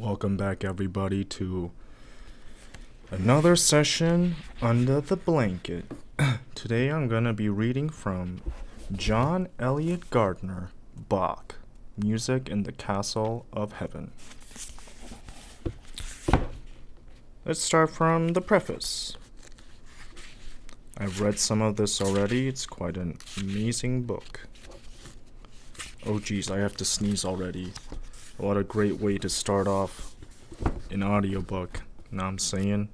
Welcome back, everybody, to another session under the blanket. Today I'm going to be reading from John Eliot Gardiner, Bach, Music in the Castle of Heaven. Let's start from the preface. I've read some of this already. It's quite an amazing book. Oh geez, I have to sneeze already. What a great way to start off an audiobook. Know what I'm saying?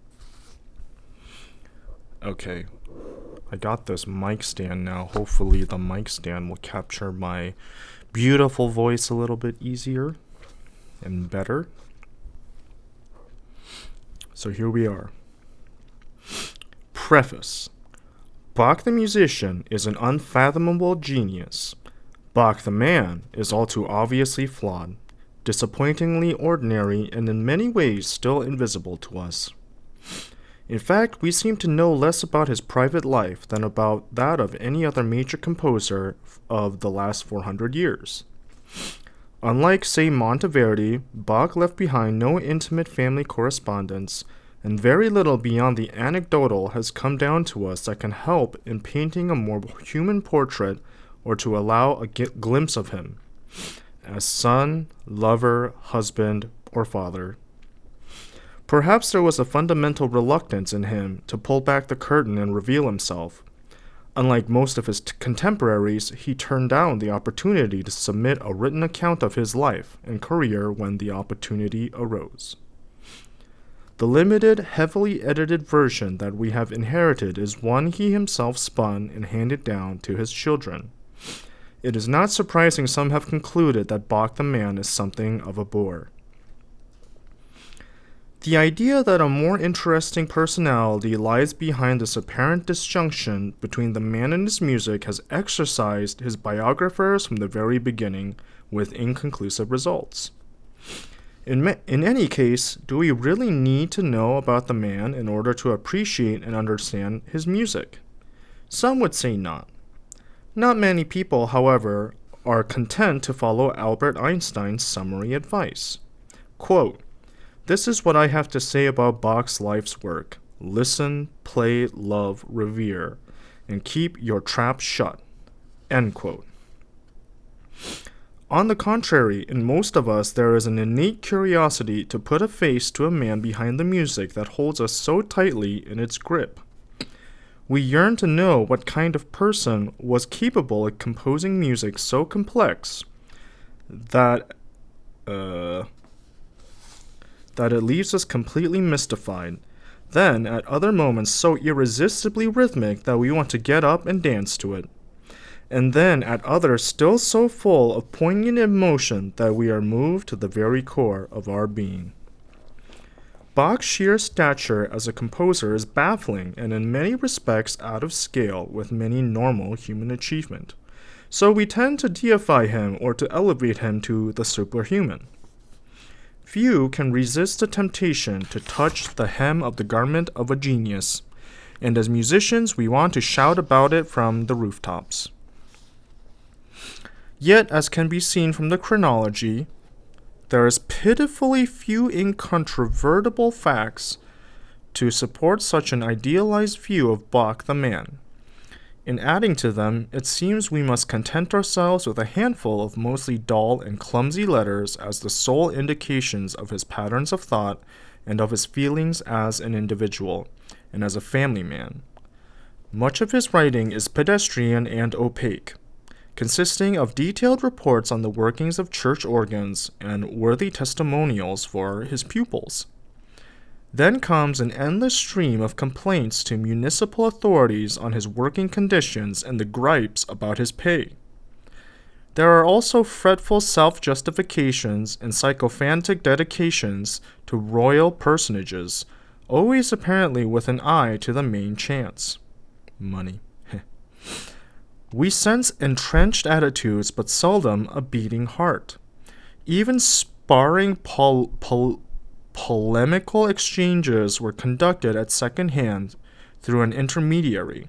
Okay. I got this mic stand now. Hopefully the mic stand will capture my beautiful voice a little bit easier and better. So here we are. Preface. Bach the musician is an unfathomable genius. Bach the man is all too obviously flawed, disappointingly ordinary, and in many ways still invisible to us. In fact, we seem to know less about his private life than about that of any other major composer of the last 400 years. Unlike, say, Monteverdi, Bach left behind no intimate family correspondence, and very little beyond the anecdotal has come down to us that can help in painting a more human portrait or to allow a glimpse of him as son, lover, husband, or father. Perhaps there was a fundamental reluctance in him to pull back the curtain and reveal himself. Unlike most of his contemporaries, he turned down the opportunity to submit a written account of his life and career when the opportunity arose. The limited, heavily edited version that we have inherited is one he himself spun and handed down to his children. It is not surprising some have concluded that Bach the man is something of a bore. The idea that a more interesting personality lies behind this apparent disjunction between the man and his music has exercised his biographers from the very beginning, with inconclusive results. In any case, do we really need to know about the man in order to appreciate and understand his music? Some would say not. Not many people, however, are content to follow Albert Einstein's summary advice. Quote, "This is what I have to say about Bach's life's work. Listen, play, love, revere, and keep your trap shut." End quote. On the contrary, in most of us there is an innate curiosity to put a face to a man behind the music that holds us so tightly in its grip. We yearn to know what kind of person was capable of composing music so complex that it leaves us completely mystified. Then, at other moments, so irresistibly rhythmic that we want to get up and dance to it. And then, at others, still so full of poignant emotion that we are moved to the very core of our being. Bach's sheer stature as a composer is baffling and in many respects out of scale with many normal human achievement. So we tend to deify him or to elevate him to the superhuman. Few can resist the temptation to touch the hem of the garment of a genius, and as musicians we want to shout about it from the rooftops. Yet, as can be seen from the chronology, there is pitifully few incontrovertible facts to support such an idealized view of Bach the man. In adding to them, it seems we must content ourselves with a handful of mostly dull and clumsy letters as the sole indications of his patterns of thought and of his feelings as an individual and as a family man. Much of his writing is pedestrian and opaque, consisting of detailed reports on the workings of church organs and worthy testimonials for his pupils. Then comes an endless stream of complaints to municipal authorities on his working conditions and the gripes about his pay. There are also fretful self-justifications and sycophantic dedications to royal personages, always apparently with an eye to the main chance: money. We sense entrenched attitudes, but seldom a beating heart. Even sparring polemical exchanges were conducted at second hand through an intermediary.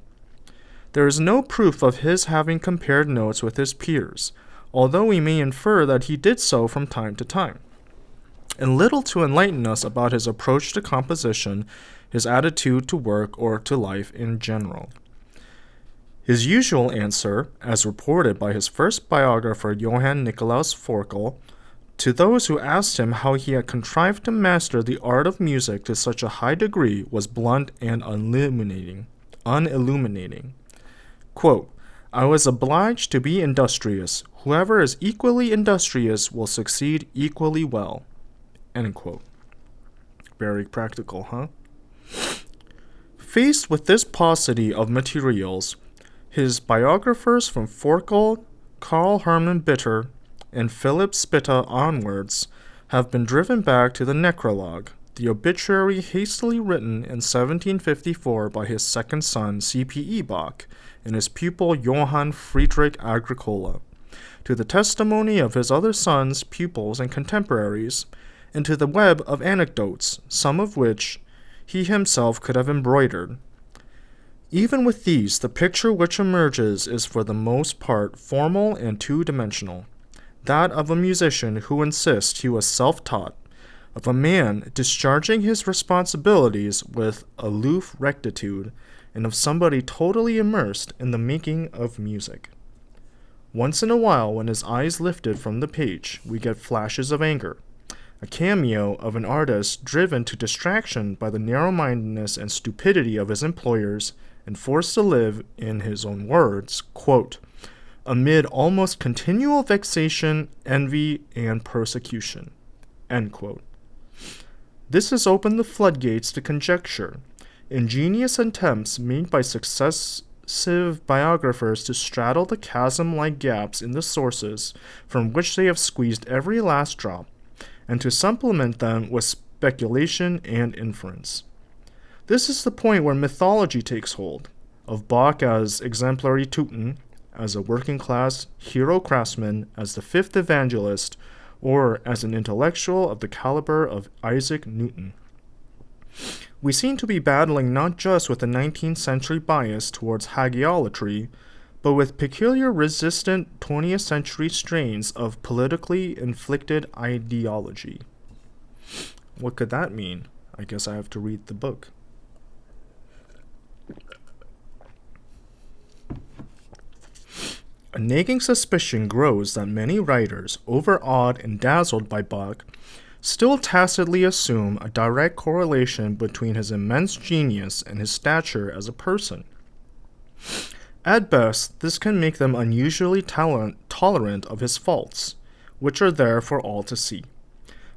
There is no proof of his having compared notes with his peers, although we may infer that he did so from time to time. and little to enlighten us about his approach to composition, his attitude to work, or to life in general. His usual answer, as reported by his first biographer Johann Nicolaus Forkel, to those who asked him how he had contrived to master the art of music to such a high degree, was blunt and unilluminating. Quote, "I was obliged to be industrious. Whoever is equally industrious will succeed equally well." End quote. Very practical, huh? Faced with this paucity of materials, his biographers from Forkel, Karl Hermann Bitter, and Philip Spitta onwards have been driven back to the necrologue, the obituary hastily written in 1754 by his second son C.P.E. Bach and his pupil Johann Friedrich Agricola, to the testimony of his other sons, pupils, and contemporaries, and to the web of anecdotes, some of which he himself could have embroidered. Even with these, the picture which emerges is for the most part formal and two-dimensional, that of a musician who insists he was self-taught, of a man discharging his responsibilities with aloof rectitude, and of somebody totally immersed in the making of music. Once in a while, when his eyes lifted from the page, we get flashes of anger, a cameo of an artist driven to distraction by the narrow-mindedness and stupidity of his employers and forced to live, in his own words, quote, "amid almost continual vexation, envy, and persecution." End quote. This has opened the floodgates to conjecture, ingenious attempts made by successive biographers to straddle the chasm-like gaps in the sources from which they have squeezed every last drop, and to supplement them with speculation and inference. This is the point where mythology takes hold, of Bach as exemplary Teuton, as a working-class hero craftsman, as the fifth evangelist, or as an intellectual of the caliber of Isaac Newton. We seem to be battling not just with a 19th century bias towards hagiolatry, but with peculiar resistant 20th century strains of politically inflicted ideology. What could that mean? I guess I have to read the book. A nagging suspicion grows that many writers, overawed and dazzled by Bach, still tacitly assume a direct correlation between his immense genius and his stature as a person. At best, this can make them unusually tolerant of his faults, which are there for all to see.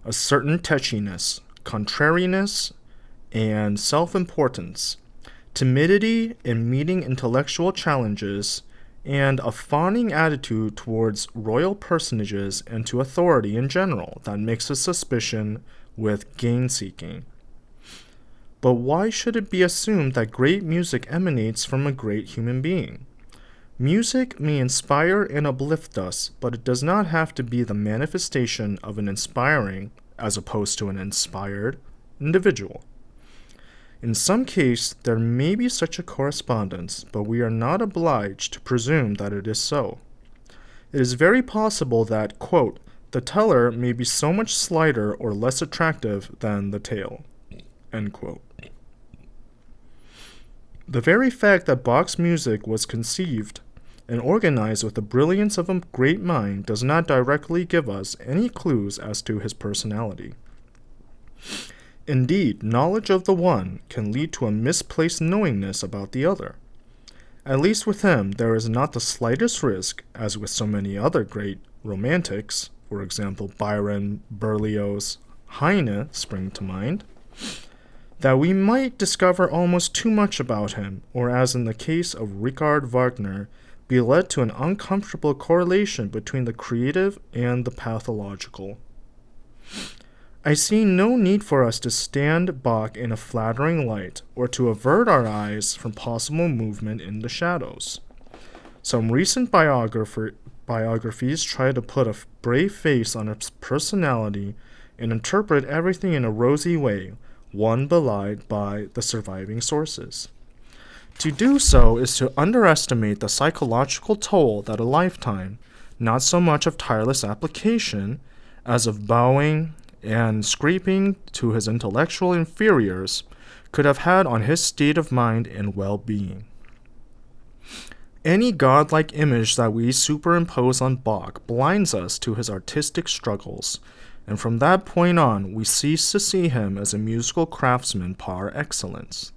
A certain tetchiness, contrariness, and self-importance, timidity in meeting intellectual challenges, and a fawning attitude towards royal personages and to authority in general that makes a suspicion with gain-seeking. But why should it be assumed that great music emanates from a great human being? Music may inspire and uplift us, but it does not have to be the manifestation of an inspiring, as opposed to an inspired, individual. In some case, there may be such a correspondence, but we are not obliged to presume that it is so. It is very possible that, quote, "the teller may be so much slighter or less attractive than the tale." End quote. The very fact that Bach's music was conceived and organized with the brilliance of a great mind does not directly give us any clues as to his personality. Indeed, knowledge of the one can lead to a misplaced knowingness about the other. At least with him, there is not the slightest risk, as with so many other great romantics, for example, Byron, Berlioz, Heine spring to mind, that we might discover almost too much about him, or as in the case of Richard Wagner, be led to an uncomfortable correlation between the creative and the pathological. I see no need for us to stand Bach in a flattering light, or to avert our eyes from possible movement in the shadows. Some recent biographies try to put a brave face on its personality and interpret everything in a rosy way, one belied by the surviving sources. To do so is to underestimate the psychological toll that a lifetime, not so much of tireless application, as of bowing and scraping to his intellectual inferiors could have had on his state of mind and well-being. Any godlike image that we superimpose on Bach blinds us to his artistic struggles, and from that point on, we cease to see him as a musical craftsman par excellence.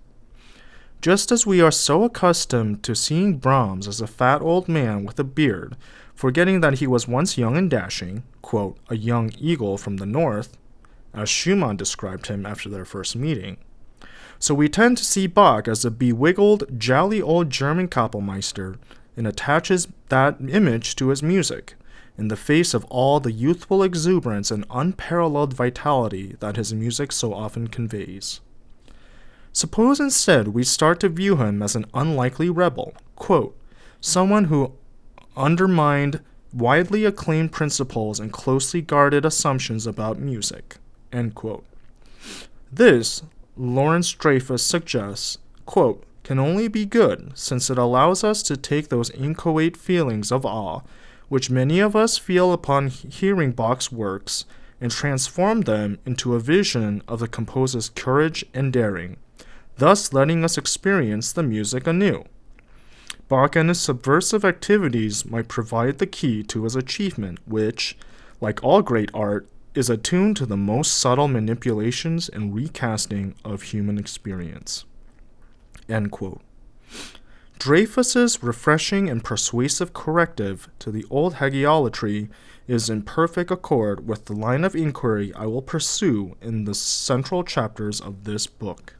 Just as we are so accustomed to seeing Brahms as a fat old man with a beard, forgetting that he was once young and dashing, quote, a young eagle from the north, as Schumann described him after their first meeting, so we tend to see Bach as a bewiggled, jolly old German Kapellmeister and attaches that image to his music, in the face of all the youthful exuberance and unparalleled vitality that his music so often conveys. Suppose instead we start to view him as an unlikely rebel, quote, someone who undermined widely acclaimed principles and closely guarded assumptions about music, end quote. This, Lawrence Dreyfus suggests, quote, can only be good since it allows us to take those inchoate feelings of awe which many of us feel upon hearing Bach's works and transform them into a vision of the composer's courage and daring, thus letting us experience the music anew. Bach and his subversive activities might provide the key to his achievement, which, like all great art, is attuned to the most subtle manipulations and recasting of human experience. End quote. Dreyfus's refreshing and persuasive corrective to the old hagiolatry is in perfect accord with the line of inquiry I will pursue in the central chapters of this book.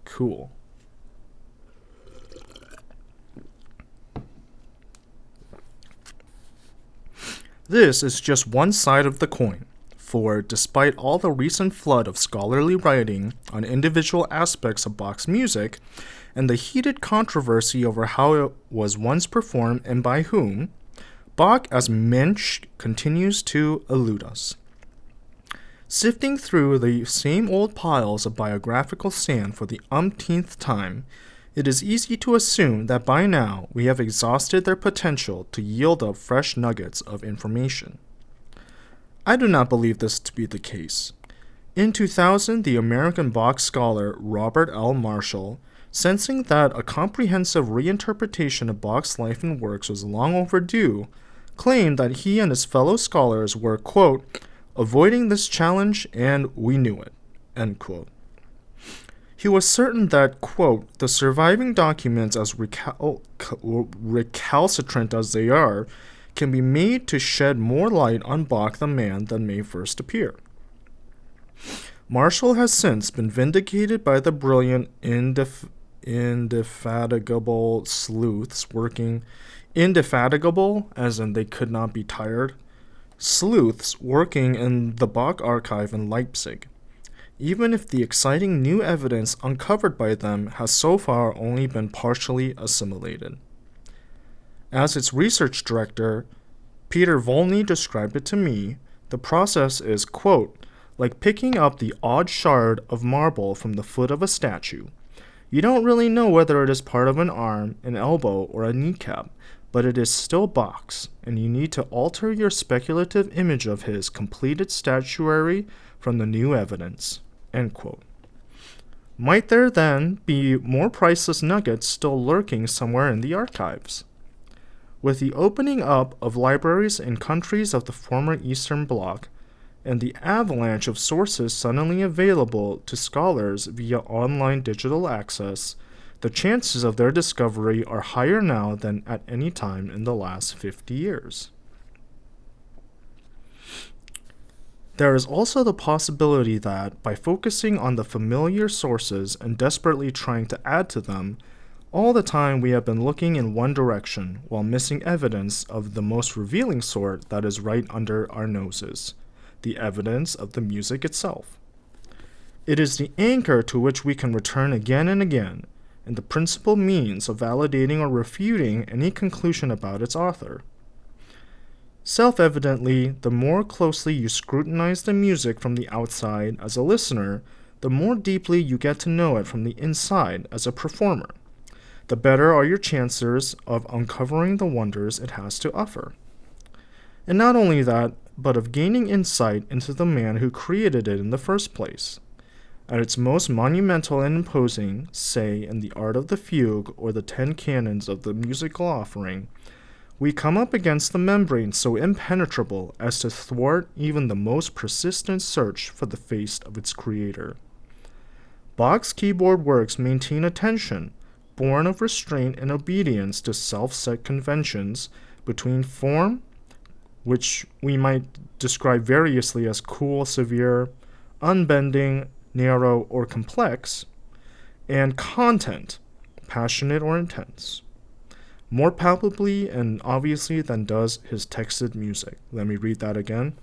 Cool. This is just one side of the coin, for despite all the recent flood of scholarly writing on individual aspects of Bach's music, and the heated controversy over how it was once performed and by whom, Bach as Mensch continues to elude us. Sifting through the same old piles of biographical sand for the umpteenth time, it is easy to assume that by now we have exhausted their potential to yield up fresh nuggets of information. I do not believe this to be the case. In 2000, the American Bach scholar Robert L. Marshall, sensing that a comprehensive reinterpretation of Bach's life and works was long overdue, claimed that he and his fellow scholars were, quote, avoiding this challenge and we knew it, end quote. He was certain that, quote, the surviving documents, as recalcitrant as they are, can be made to shed more light on Bach the man than may first appear. Marshall has since been vindicated by the brilliant, indefatigable sleuths working, indefatigable, as in they could not be tired, sleuths working in the Bach archive in Leipzig, even if the exciting new evidence uncovered by them has so far only been partially assimilated. As its research director, Peter Volney described it to me, the process is, quote, like picking up the odd shard of marble from the foot of a statue. You don't really know whether it is part of an arm, an elbow, or a kneecap, but it is still Bach's, and you need to alter your speculative image of his completed statuary from the new evidence. End quote. Might there then be more priceless nuggets still lurking somewhere in the archives? With the opening up of libraries in countries of the former Eastern Bloc, and the avalanche of sources suddenly available to scholars via online digital access, the chances of their discovery are higher now than at any time in the last 50 years. There is also the possibility that, by focusing on the familiar sources and desperately trying to add to them, all the time we have been looking in one direction while missing evidence of the most revealing sort that is right under our noses, the evidence of the music itself. It is the anchor to which we can return again and again, and the principal means of validating or refuting any conclusion about its author. Self-evidently, the more closely you scrutinize the music from the outside as a listener, the more deeply you get to know it from the inside as a performer. The better are your chances of uncovering the wonders it has to offer. And not only that, but of gaining insight into the man who created it in the first place. At its most monumental and imposing, say in the art of the fugue or the 10 canons of the musical offering, we come up against the membrane so impenetrable as to thwart even the most persistent search for the face of its creator. Bach's keyboard works maintain a tension, born of restraint and obedience to self-set conventions, between form, which we might describe variously as cool, severe, unbending, narrow, or complex, and content, passionate or intense, more palpably and obviously than does his texted music. Let me read that again.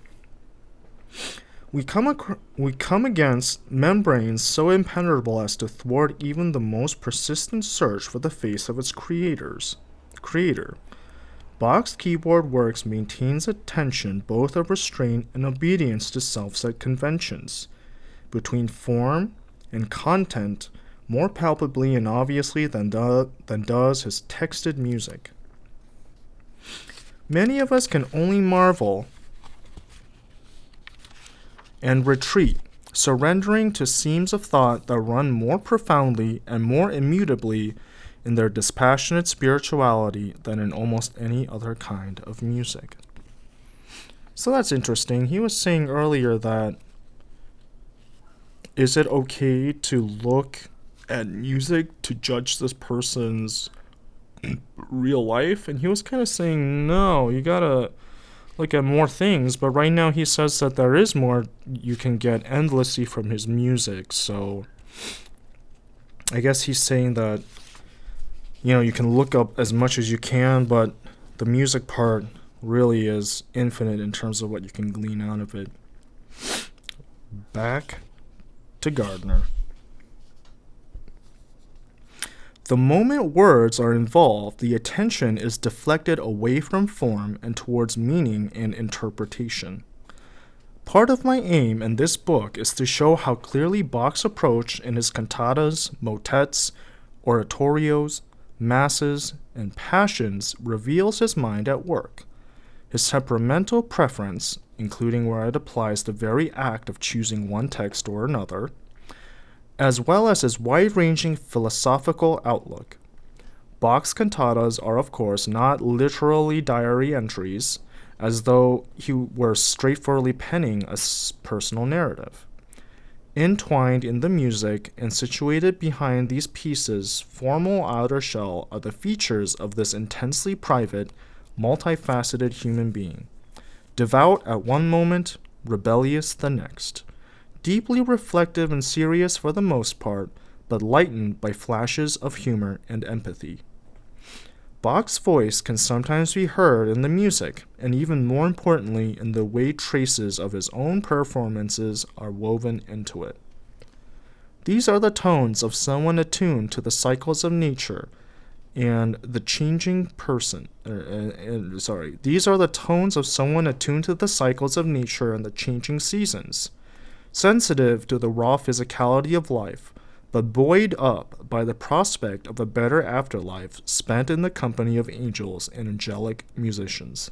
We come against membranes so impenetrable as to thwart even the most persistent search for the face of its creator. Bach's keyboard works maintains a tension both of restraint and obedience to self-set conventions, between form and content, more palpably and obviously than does his texted music. Many of us can only marvel and retreat, surrendering to seams of thought that run more profoundly and more immutably in their dispassionate spirituality than in almost any other kind of music. So that's interesting. He was saying earlier that is it okay to look at music to judge this person's real life? And he was kind of saying, no, you gotta look at more things. But right now he says that there is more you can get endlessly from his music. So I guess he's saying that, you can look up as much as you can, but the music part really is infinite in terms of what you can glean out of it. Back to Gardiner. The moment words are involved, the attention is deflected away from form and towards meaning and interpretation. Part of my aim in this book is to show how clearly Bach's approach in his cantatas, motets, oratorios, masses, and passions reveals his mind at work. His temperamental preference, including where it applies the very act of choosing one text or another, as well as his wide-ranging philosophical outlook. Bach's cantatas are, of course, not literally diary entries, as though he were straightforwardly penning a personal narrative. Entwined in the music and situated behind these pieces' formal outer shell are the features of this intensely private, multifaceted human being, devout at one moment, rebellious the next, deeply reflective and serious for the most part, but lightened by flashes of humor and empathy. Bach's voice can sometimes be heard in the music, and even more importantly in the way traces of his own performances are woven into it. These are the tones of someone attuned to the cycles of nature and the changing person. These are the tones of someone attuned to the cycles of nature and the changing seasons, sensitive to the raw physicality of life, but buoyed up by the prospect of a better afterlife spent in the company of angels and angelic musicians.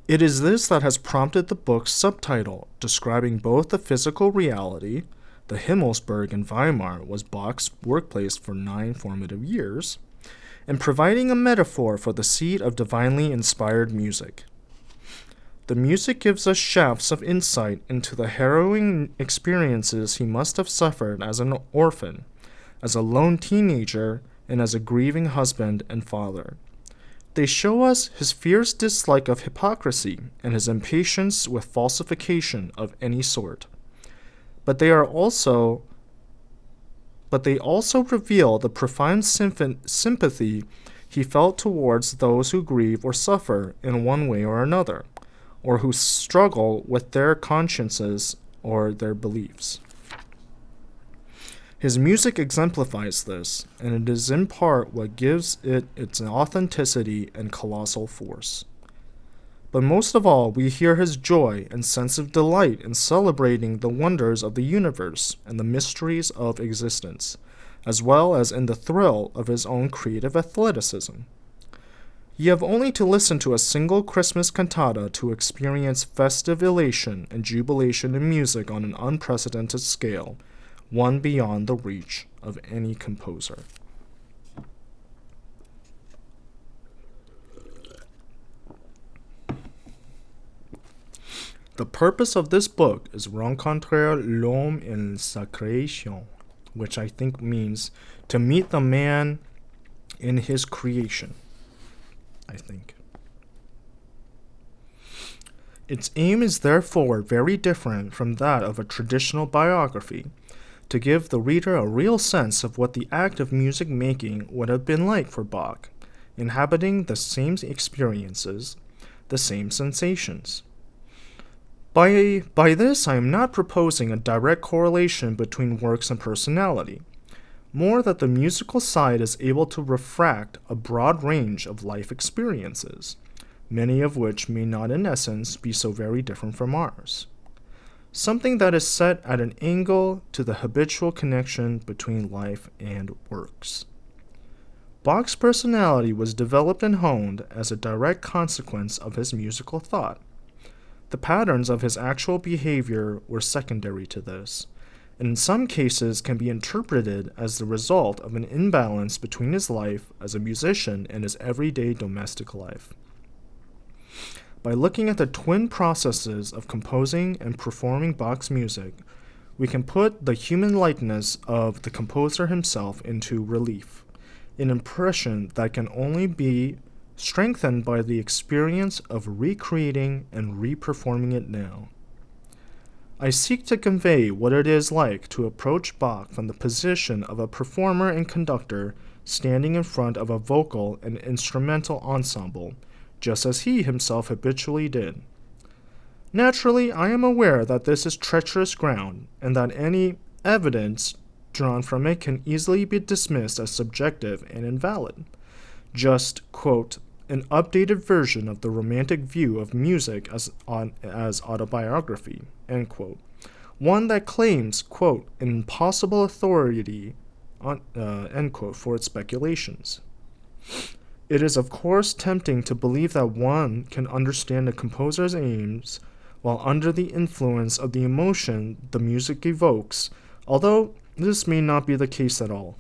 It is this that has prompted the book's subtitle, describing both the physical reality. The Himmelsberg in Weimar was Bach's workplace for 9 formative years, and providing a metaphor for the seat of divinely inspired music. The music gives us shafts of insight into the harrowing experiences he must have suffered as an orphan, as a lone teenager, and as a grieving husband and father. They show us his fierce dislike of hypocrisy and his impatience with falsification of any sort. But they also reveal the profound sympathy he felt towards those who grieve or suffer in one way or another, or who struggle with their consciences or their beliefs. His music exemplifies this, and it is in part what gives it its authenticity and colossal force. But most of all, we hear his joy and sense of delight in celebrating the wonders of the universe and the mysteries of existence, as well as in the thrill of his own creative athleticism. Ye have only to listen to a single Christmas cantata to experience festive elation and jubilation in music on an unprecedented scale, one beyond the reach of any composer. The purpose of this book is rencontrer l'homme en sa création, which I think means to meet the man in his creation, I think. Its aim is therefore very different from that of a traditional biography, to give the reader a real sense of what the act of music making would have been like for Bach, inhabiting the same experiences, the same sensations. By this, I am not proposing a direct correlation between works and personality, more that the musical side is able to refract a broad range of life experiences, many of which may not in essence be so very different from ours. Something that is set at an angle to the habitual connection between life and works. Bach's personality was developed and honed as a direct consequence of his musical thought. The patterns of his actual behavior were secondary to this, and in some cases can be interpreted as the result of an imbalance between his life as a musician and his everyday domestic life. By looking at the twin processes of composing and performing Bach's music, we can put the human likeness of the composer himself into relief, an impression that can only be strengthened by the experience of recreating and reperforming it now. I seek to convey what it is like to approach Bach from the position of a performer and conductor standing in front of a vocal and instrumental ensemble, just as he himself habitually did. Naturally, I am aware that this is treacherous ground, and that any evidence drawn from it can easily be dismissed as subjective and invalid. Just, quote, an updated version of the romantic view of music as autobiography, end quote. One that claims, quote, an impossible authority, end quote, for its speculations. It is, of course, tempting to believe that one can understand a composer's aims while under the influence of the emotion the music evokes, although this may not be the case at all.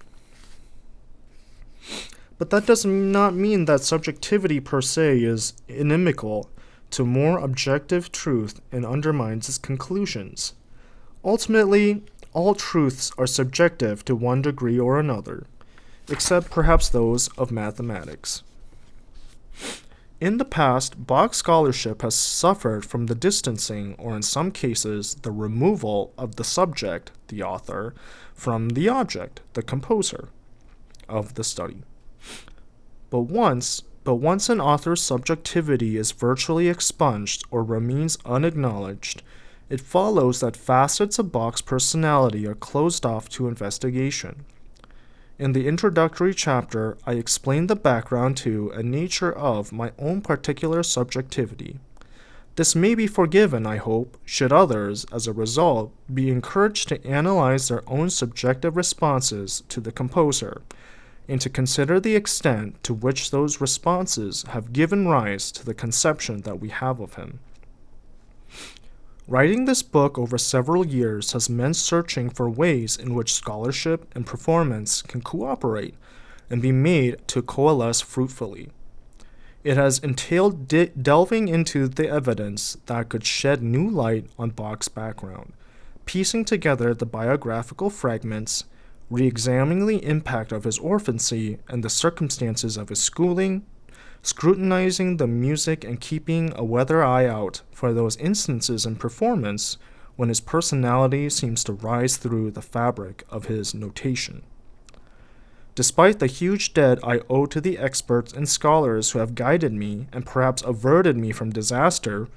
But that does not mean that subjectivity per se is inimical to more objective truth and undermines its conclusions. Ultimately, all truths are subjective to one degree or another, except perhaps those of mathematics. In the past, Bach scholarship has suffered from the distancing, or in some cases, the removal of the subject, the author, from the object, the composer, of the study. But once an author's subjectivity is virtually expunged or remains unacknowledged, it follows that facets of Bach's personality are closed off to investigation. In the introductory chapter, I explained the background to and nature of my own particular subjectivity. This may be forgiven, I hope, should others, as a result, be encouraged to analyze their own subjective responses to the composer, and to consider the extent to which those responses have given rise to the conception that we have of him. Writing this book over several years has meant searching for ways in which scholarship and performance can cooperate and be made to coalesce fruitfully. It has entailed delving into the evidence that could shed new light on Bach's background, piecing together the biographical fragments, re-examining the impact of his orphancy and the circumstances of his schooling, scrutinizing the music and keeping a weather eye out for those instances in performance when his personality seems to rise through the fabric of his notation. Despite the huge debt I owe to the experts and scholars who have guided me and perhaps averted me from disaster,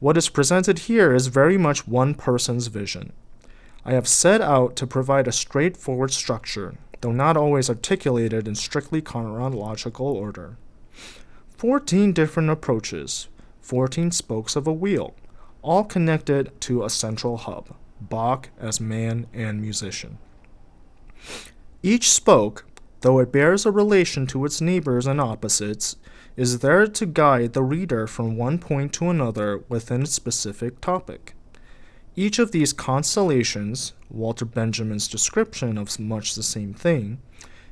what is presented here is very much one person's vision. I have set out to provide a straightforward structure, though not always articulated in strictly chronological order. 14 different approaches, 14 spokes of a wheel, all connected to a central hub, Bach as man and musician. Each spoke, though it bears a relation to its neighbors and opposites, is there to guide the reader from one point to another within a specific topic. Each of these constellations, Walter Benjamin's description of much the same thing,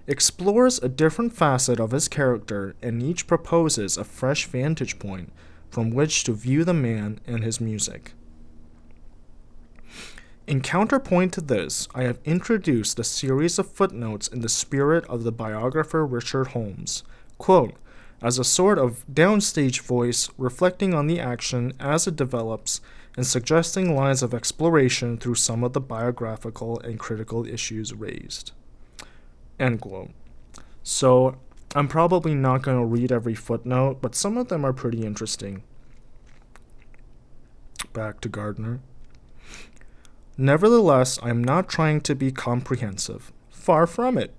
explores a different facet of his character, and each proposes a fresh vantage point from which to view the man and his music. In counterpoint to this, I have introduced a series of footnotes in the spirit of the biographer Richard Holmes, quote, as a sort of downstage voice reflecting on the action as it develops and suggesting lines of exploration through some of the biographical and critical issues raised. End quote. So, I'm probably not going to read every footnote, but some of them are pretty interesting. Back to Gardiner. Nevertheless, I am not trying to be comprehensive. Far from it.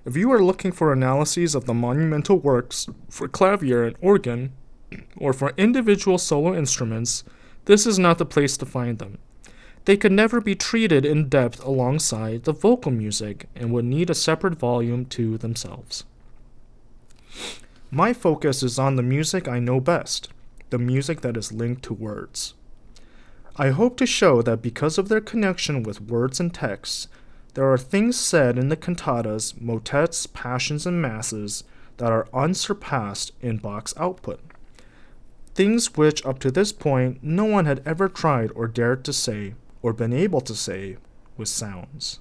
If you are looking for analyses of the monumental works for clavier and organ, or for individual solo instruments, this is not the place to find them. They could never be treated in depth alongside the vocal music and would need a separate volume to themselves. My focus is on the music I know best, the music that is linked to words. I hope to show that because of their connection with words and texts, there are things said in the cantatas, motets, passions, and masses that are unsurpassed in Bach's output. Things which, up to this point, no one had ever tried or dared to say, or been able to say, with sounds.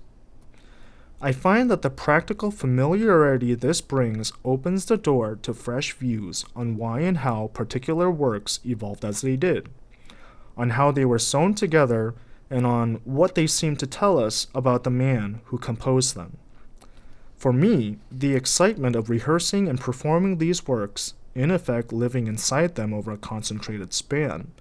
I find that the practical familiarity this brings opens the door to fresh views on why and how particular works evolved as they did, on how they were sewn together, and on what they seem to tell us about the man who composed them. For me, the excitement of rehearsing and performing these works, in effect living inside them over a concentrated span,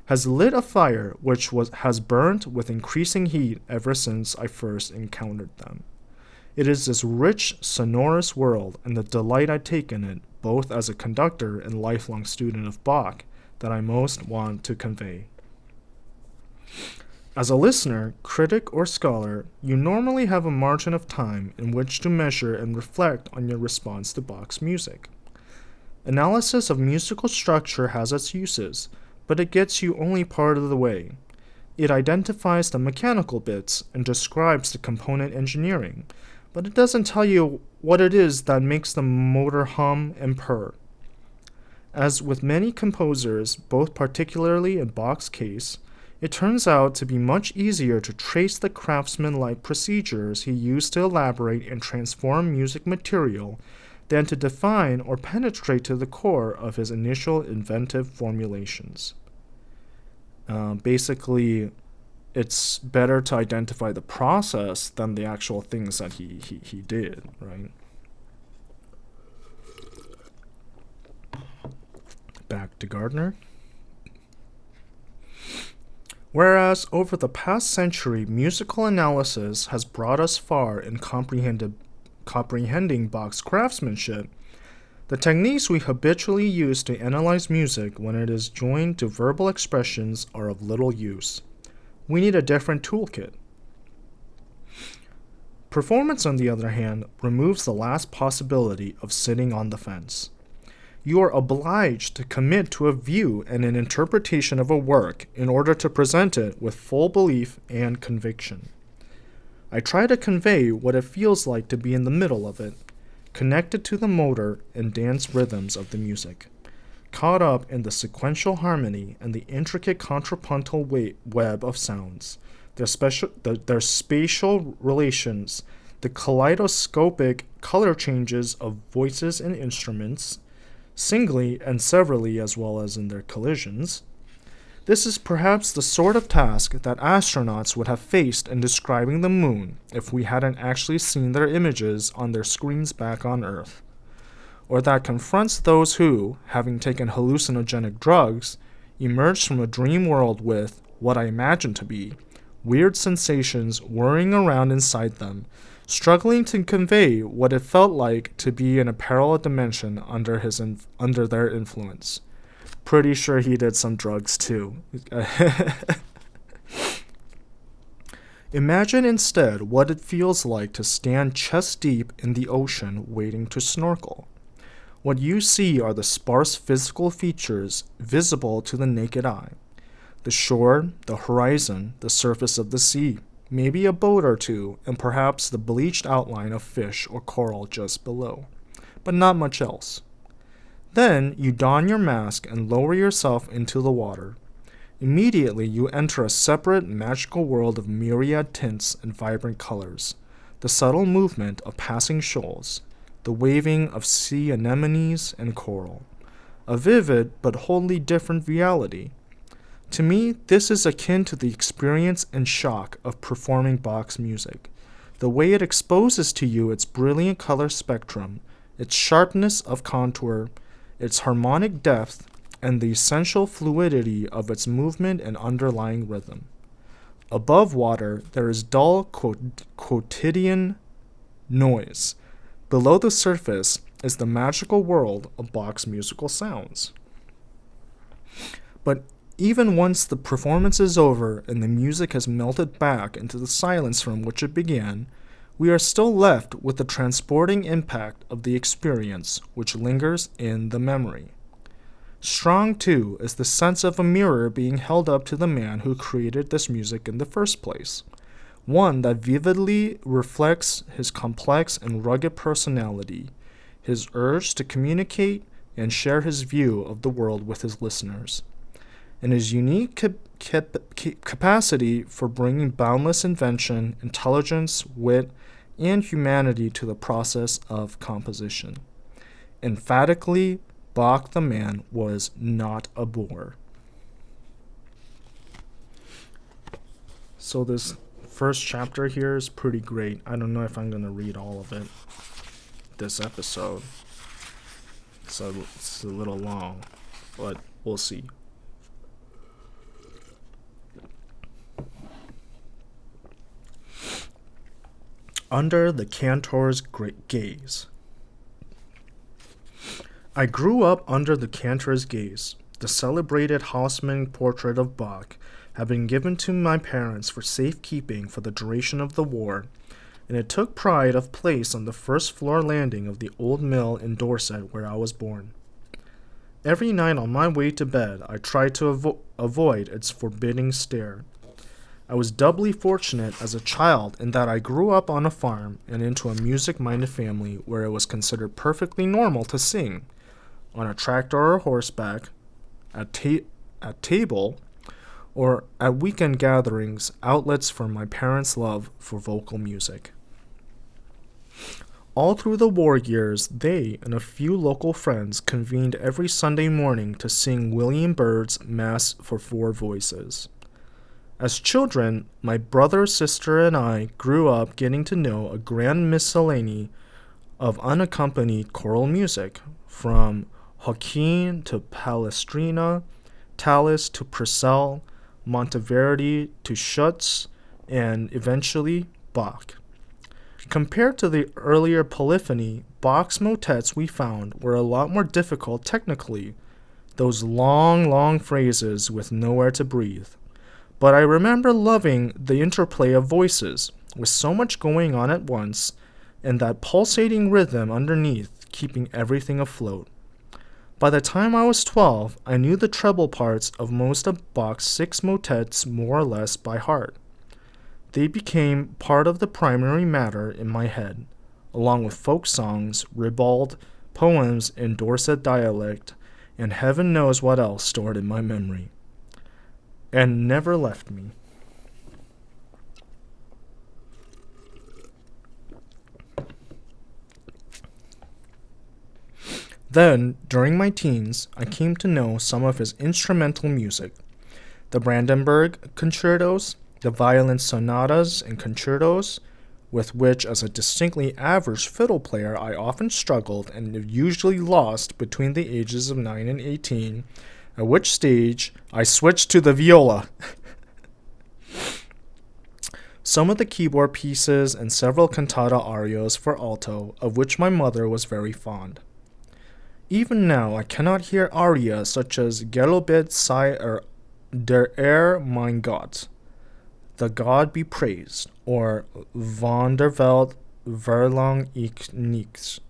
has lit a fire which has burnt with increasing heat ever since I first encountered them. It is this rich, sonorous world and the delight I take in it, both as a conductor and lifelong student of Bach, that I most want to convey. As a listener, critic, or scholar, you normally have a margin of time in which to measure and reflect on your response to Bach's music. Analysis of musical structure has its uses, but it gets you only part of the way. It identifies the mechanical bits and describes the component engineering, but it doesn't tell you what it is that makes the motor hum and purr. As with many composers, both particularly in Bach's case, it turns out to be much easier to trace the craftsman-like procedures he used to elaborate and transform music material than to define or penetrate to the core of his initial inventive formulations. Basically, it's better to identify the process than the actual things that he did, right? Back to Gardiner. Whereas over the past century, musical analysis has brought us far in comprehending Bach's craftsmanship, the techniques we habitually use to analyze music when it is joined to verbal expressions are of little use. We need a different toolkit. Performance, on the other hand, removes the last possibility of sitting on the fence. You are obliged to commit to a view and an interpretation of a work in order to present it with full belief and conviction. I try to convey what it feels like to be in the middle of it, connected to the motor and dance rhythms of the music, caught up in the sequential harmony and the intricate contrapuntal web of sounds, their spatial relations, the kaleidoscopic color changes of voices and instruments, singly and severally as well as in their collisions. This is perhaps the sort of task that astronauts would have faced in describing the moon if we hadn't actually seen their images on their screens back on Earth, or that confronts those who, having taken hallucinogenic drugs, emerged from a dream world with, what I imagine to be, weird sensations whirring around inside them, struggling to convey what it felt like to be in a parallel dimension under their influence. Pretty sure he did some drugs too. Imagine instead what it feels like to stand chest deep in the ocean waiting to snorkel. What you see are the sparse physical features visible to the naked eye. The shore, the horizon, the surface of the sea, maybe a boat or two, and perhaps the bleached outline of fish or coral just below, but not much else. Then you don your mask and lower yourself into the water. Immediately you enter a separate magical world of myriad tints and vibrant colors, the subtle movement of passing shoals, the waving of sea anemones and coral, a vivid but wholly different reality. To me, this is akin to the experience and shock of performing Bach's music, the way it exposes to you its brilliant color spectrum, its sharpness of contour, its harmonic depth, and the essential fluidity of its movement and underlying rhythm. Above water, there is dull quotidian noise. Below the surface is the magical world of Bach's musical sounds. But even once the performance is over and the music has melted back into the silence from which it began, we are still left with the transporting impact of the experience which lingers in the memory. Strong, too, is the sense of a mirror being held up to the man who created this music in the first place, one that vividly reflects his complex and rugged personality, his urge to communicate and share his view of the world with his listeners, and his unique capacity for bringing boundless invention, intelligence, wit, and humanity to the process of composition. Emphatically, Bach the man was not a bore. So this first chapter here is pretty great. I don't know if I'm going to read all of it this episode. So it's a little long, but we'll see. Under the cantor's great gaze. I grew up under the cantor's gaze. The celebrated Haussmann portrait of Bach had been given to my parents for safekeeping for the duration of the war, and it took pride of place on the first floor landing of the old mill in Dorset where I was born. Every night on my way to bed, I tried to avoid its forbidding stare. I was doubly fortunate as a child in that I grew up on a farm and into a music-minded family where it was considered perfectly normal to sing, on a tractor or horseback, at table, or at weekend gatherings, outlets for my parents' love for vocal music. All through the war years, they and a few local friends convened every Sunday morning to sing William Byrd's Mass for Four Voices. As children, my brother, sister, and I grew up getting to know a grand miscellany of unaccompanied choral music, from Joaquin to Palestrina, Tallis to Purcell, Monteverdi to Schutz, and eventually Bach. Compared to the earlier polyphony, Bach's motets we found were a lot more difficult technically, those long phrases with nowhere to breathe. But I remember loving the interplay of voices, with so much going on at once, and that pulsating rhythm underneath keeping everything afloat. By the time I was 12, I knew the treble parts of most of Bach's 6 motets more or less by heart. They became part of the primary matter in my head, along with folk songs, ribald, poems in Dorset dialect, and heaven knows what else stored in my memory, and never left me. Then, during my teens, I came to know some of his instrumental music, the Brandenburg concertos, the violin sonatas and concertos, with which as a distinctly average fiddle player I often struggled and usually lost between the ages of 9 and 18, at which stage I switched to the viola. Some of the keyboard pieces and several cantata arias for alto, of which my mother was very fond. Even now I cannot hear arias such as Gelobet sei der mein Gott, The God Be Praised, or Von der Welt verlang ich nichts,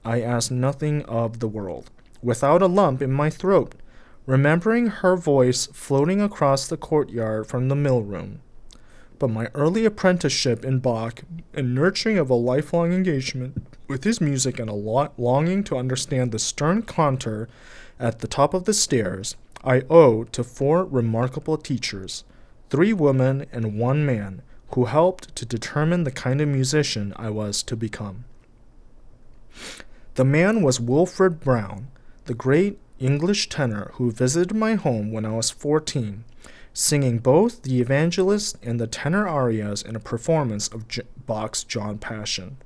I asked nothing of the world, without a lump in my throat, remembering her voice floating across the courtyard from the mill room. But my early apprenticeship in Bach and nurturing of a lifelong engagement with his music and a longing to understand the stern contour at the top of the stairs, I owe to 4 remarkable teachers, 3 women and 1 man, who helped to determine the kind of musician I was to become. The man was Wilfred Brown, the great English tenor who visited my home when I was 14, singing both the evangelist and the tenor arias in a performance of Bach's John Passion.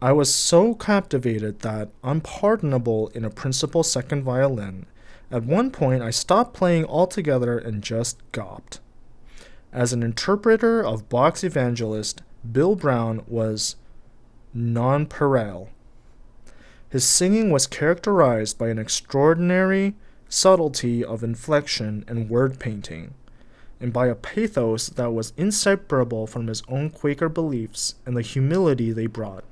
I was so captivated that, unpardonable in a principal second violin, at one point I stopped playing altogether and just gawped. As an interpreter of Bach's evangelist, Bill Brown was nonpareil. His singing was characterized by an extraordinary subtlety of inflection and word painting, and by a pathos that was inseparable from his own Quaker beliefs and the humility they brought,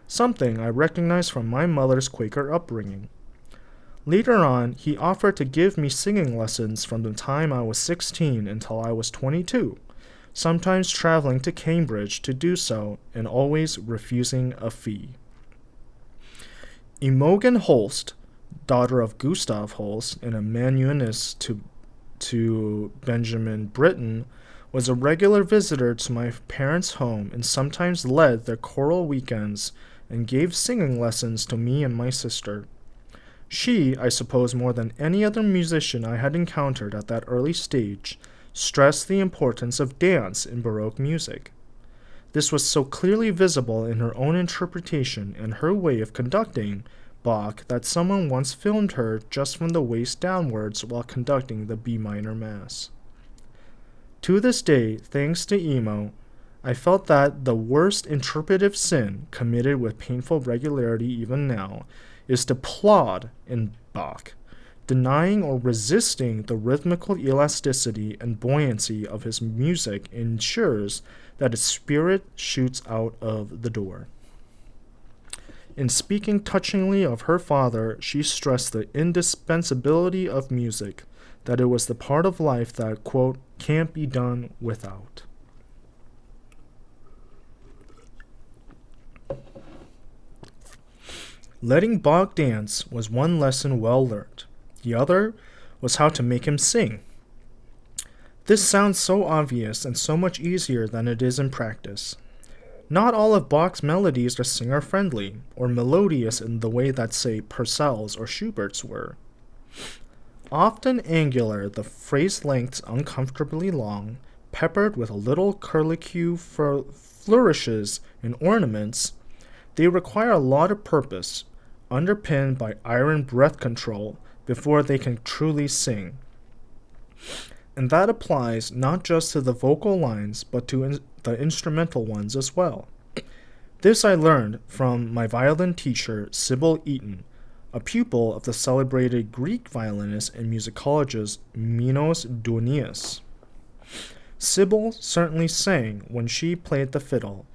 something I recognized from my mother's Quaker upbringing. Later on, he offered to give me singing lessons from the time I was 16 until I was 22, sometimes traveling to Cambridge to do so and always refusing a fee. Imogen Holst, daughter of Gustav Holst and a manuenist to Benjamin Britten, was a regular visitor to my parents' home and sometimes led their choral weekends and gave singing lessons to me and my sister. She, I suppose more than any other musician I had encountered at that early stage, stressed the importance of dance in Baroque music. This was so clearly visible in her own interpretation and her way of conducting Bach that someone once filmed her just from the waist downwards while conducting the B minor Mass. To this day, thanks to Emo, I felt that the worst interpretive sin committed with painful regularity even now is to plod in Bach, denying or resisting the rhythmical elasticity and buoyancy of his music ensures that its spirit shoots out of the door. In speaking touchingly of her father, she stressed the indispensability of music, that it was the part of life that, quote, can't be done without. Letting Bach dance was one lesson well learned. The other was how to make him sing. This sounds so obvious and so much easier than it is in practice. Not all of Bach's melodies are singer-friendly or melodious in the way that, say, Purcell's or Schubert's were. Often angular, the phrase lengths uncomfortably long, peppered with little curlicue flourishes and ornaments, they require a lot of purpose, underpinned by iron breath control, before they can truly sing. And that applies not just to the vocal lines, but to the instrumental ones as well. This I learned from my violin teacher, Sybil Eaton, a pupil of the celebrated Greek violinist and musicologist Minos Dounias. Sybil certainly sang when she played the fiddle,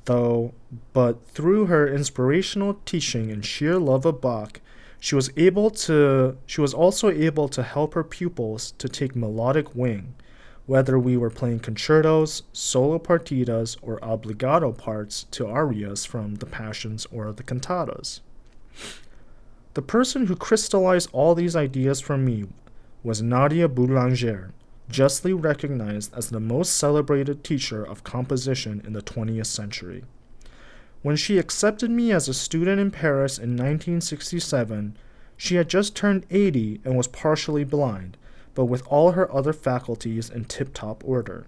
but through her inspirational teaching and sheer love of Bach, she was also able to help her pupils to take melodic wing, whether we were playing concertos, solo partitas, or obligato parts to arias from the Passions or the cantatas. The person who crystallized all these ideas for me was Nadia Boulanger, justly recognized as the most celebrated teacher of composition in the 20th century. When she accepted me as a student in Paris in 1967, she had just turned 80 and was partially blind, but with all her other faculties in tip-top order.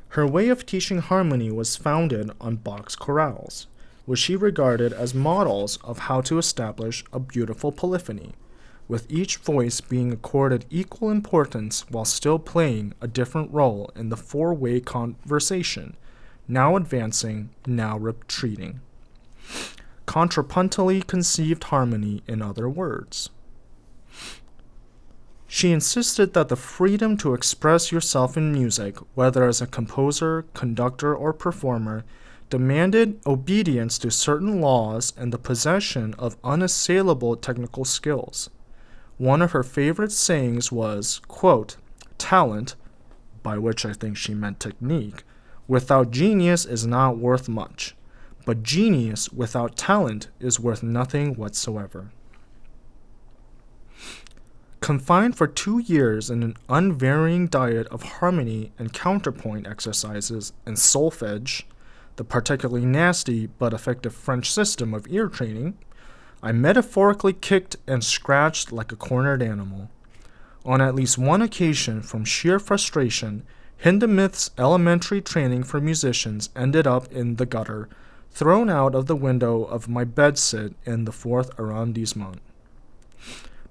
Her way of teaching harmony was founded on Bach's chorales, which she regarded as models of how to establish a beautiful polyphony, with each voice being accorded equal importance while still playing a different role in the four-way conversation, now advancing, now retreating. Contrapuntally conceived harmony, in other words. She insisted that the freedom to express yourself in music, whether as a composer, conductor, or performer, demanded obedience to certain laws and the possession of unassailable technical skills. One of her favorite sayings was, quote, "Talent," by which I think she meant technique, "without genius is not worth much, but genius without talent is worth nothing whatsoever." Confined for 2 years in an unvarying diet of harmony and counterpoint exercises and solfege, the particularly nasty but effective French system of ear training, I metaphorically kicked and scratched like a cornered animal. On at least one occasion, from sheer frustration, Hindemith's elementary training for musicians ended up in the gutter, thrown out of the window of my bedsit in the 4th arrondissement.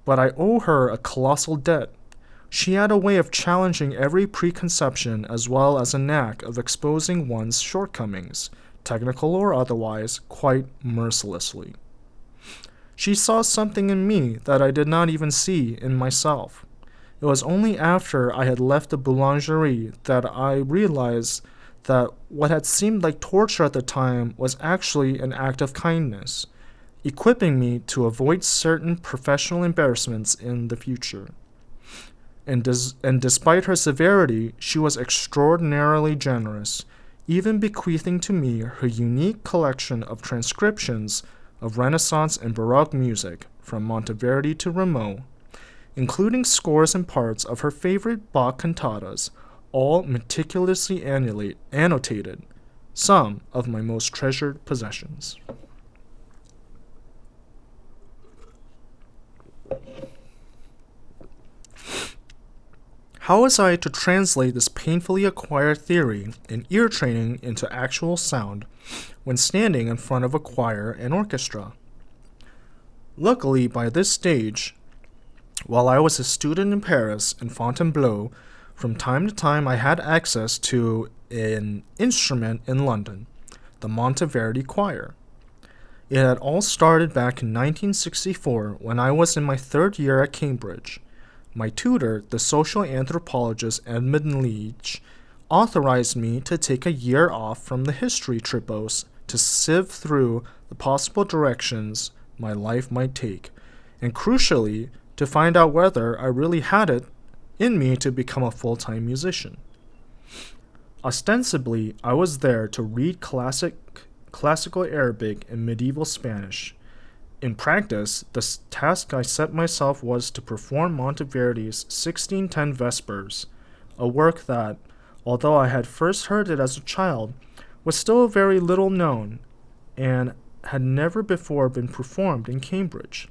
But I owe her a colossal debt. She had a way of challenging every preconception as well as a knack of exposing one's shortcomings, technical or otherwise, quite mercilessly. She saw something in me that I did not even see in myself. It was only after I had left the boulangerie that I realized that what had seemed like torture at the time was actually an act of kindness, equipping me to avoid certain professional embarrassments in the future. And despite her severity, she was extraordinarily generous, even bequeathing to me her unique collection of transcriptions of Renaissance and Baroque music from Monteverdi to Rameau, including scores and parts of her favorite Bach cantatas, all meticulously annotated, some of my most treasured possessions. How was I to translate this painfully acquired theory in ear training into actual sound when standing in front of a choir and orchestra? Luckily, by this stage, while I was a student in Paris and Fontainebleau, from time to time I had access to an instrument in London, the Monteverdi Choir. It had all started back in 1964 when I was in my 3rd year at Cambridge. My tutor, the social anthropologist Edmund Leach, authorized me to take a year off from the history tripos to sieve through the possible directions my life might take, and crucially, to find out whether I really had it in me to become a full-time musician. Ostensibly, I was there to read classical Arabic and medieval Spanish. In practice, the task I set myself was to perform Monteverdi's 1610 Vespers, a work that, although I had first heard it as a child, was still very little known and had never before been performed in Cambridge.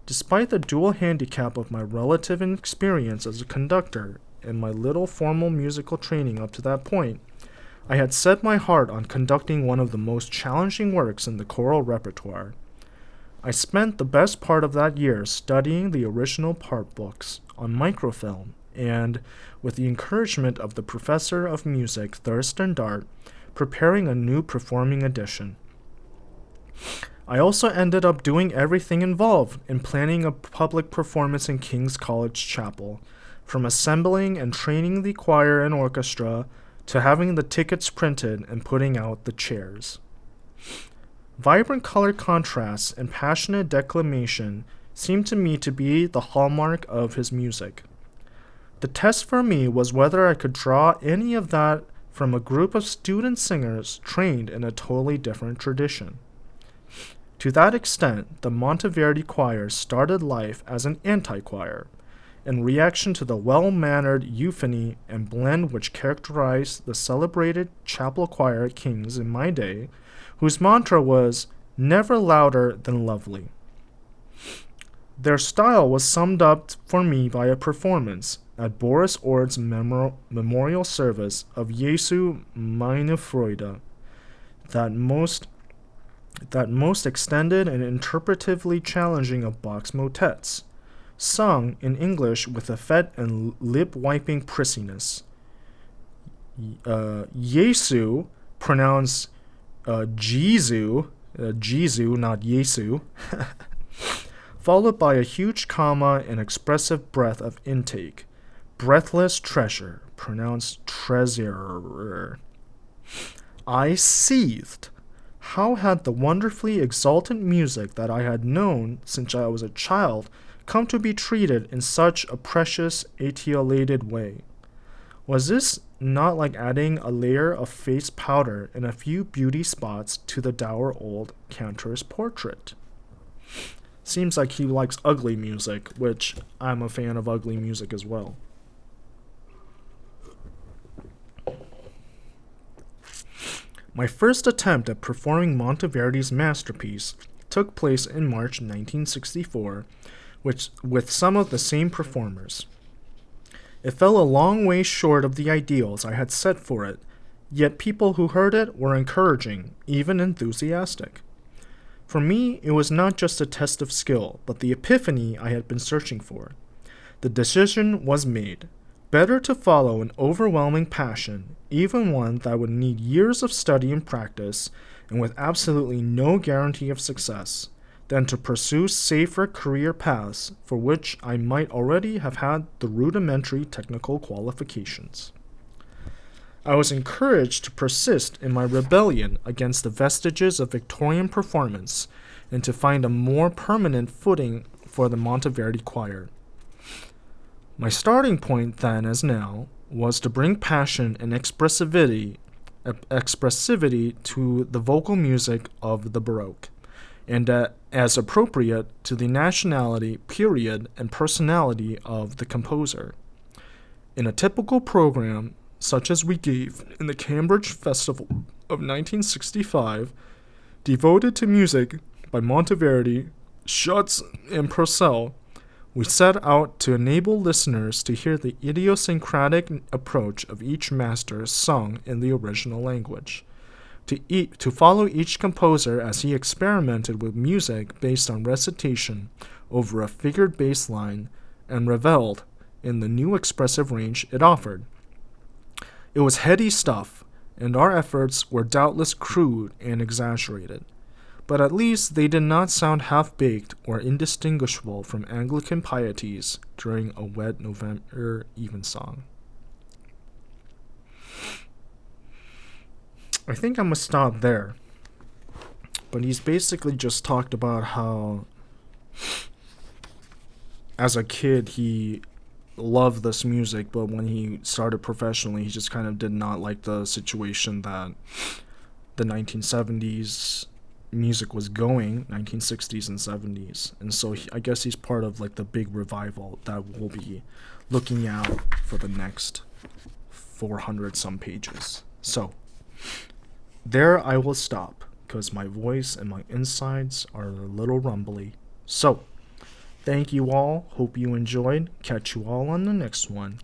Despite the dual handicap of my relative inexperience as a conductor and my little formal musical training up to that point, I had set my heart on conducting one of the most challenging works in the choral repertoire. I spent the best part of that year studying the original part books on microfilm and, with the encouragement of the professor of music Thurston Dart, preparing a new performing edition. I also ended up doing everything involved in planning a public performance in King's College Chapel, from assembling and training the choir and orchestra to having the tickets printed and putting out the chairs. Vibrant color contrasts and passionate declamation seemed to me to be the hallmark of his music. The test for me was whether I could draw any of that from a group of student singers trained in a totally different tradition. To that extent, the Monteverdi Choir started life as an anti-choir, in reaction to the well-mannered euphony and blend which characterized the celebrated chapel choir at King's in my day, whose mantra was, "Never louder than lovely." Their style was summed up for me by a performance at Boris Ord's memorial service of Jesu meine Freude, that most extended and interpretively challenging of Bach's motets, sung in English with effete and lip-wiping prissiness. Jesu, pronounced Jesu, not Yesu, followed by a huge comma and expressive breath of intake. Breathless treasure, pronounced treasure. I seethed. How had the wonderfully exultant music that I had known since I was a child come to be treated in such a precious, etiolated way? Was this not like adding a layer of face powder and a few beauty spots to the dour old cantor's portrait? Seems like he likes ugly music, which I'm a fan of ugly music as well. My first attempt at performing Monteverdi's masterpiece took place in March 1964, with some of the same performers. It fell a long way short of the ideals I had set for it, yet people who heard it were encouraging, even enthusiastic. For me, it was not just a test of skill, but the epiphany I had been searching for. The decision was made. Better to follow an overwhelming passion, even one that would need years of study and practice, and with absolutely no guarantee of success, than to pursue safer career paths for which I might already have had the rudimentary technical qualifications. I was encouraged to persist in my rebellion against the vestiges of Victorian performance and to find a more permanent footing for the Monteverdi choir. My starting point then, as now, was to bring passion and expressivity to the vocal music of the Baroque, and as appropriate to the nationality, period, and personality of the composer. In a typical program, such as we gave in the Cambridge Festival of 1965, devoted to music by Monteverdi, Schutz, and Purcell, we set out to enable listeners to hear the idiosyncratic approach of each master sung in the original language, to follow each composer as he experimented with music based on recitation over a figured bass line and reveled in the new expressive range it offered. It was heady stuff, and our efforts were doubtless crude and exaggerated, but at least they did not sound half-baked or indistinguishable from Anglican pieties during a wet November evensong. I think I'm going to stop there. But he's basically just talked about how, as a kid, he loved this music, but when he started professionally, he just kind of did not like the situation that the 1970s music was going, 1960s and 70s. And so I guess he's part of like the big revival that we'll be looking out for the next 400 some pages. So there I will stop, because my voice and my insides are a little rumbly. So, thank you all. Hope you enjoyed. Catch you all on the next one.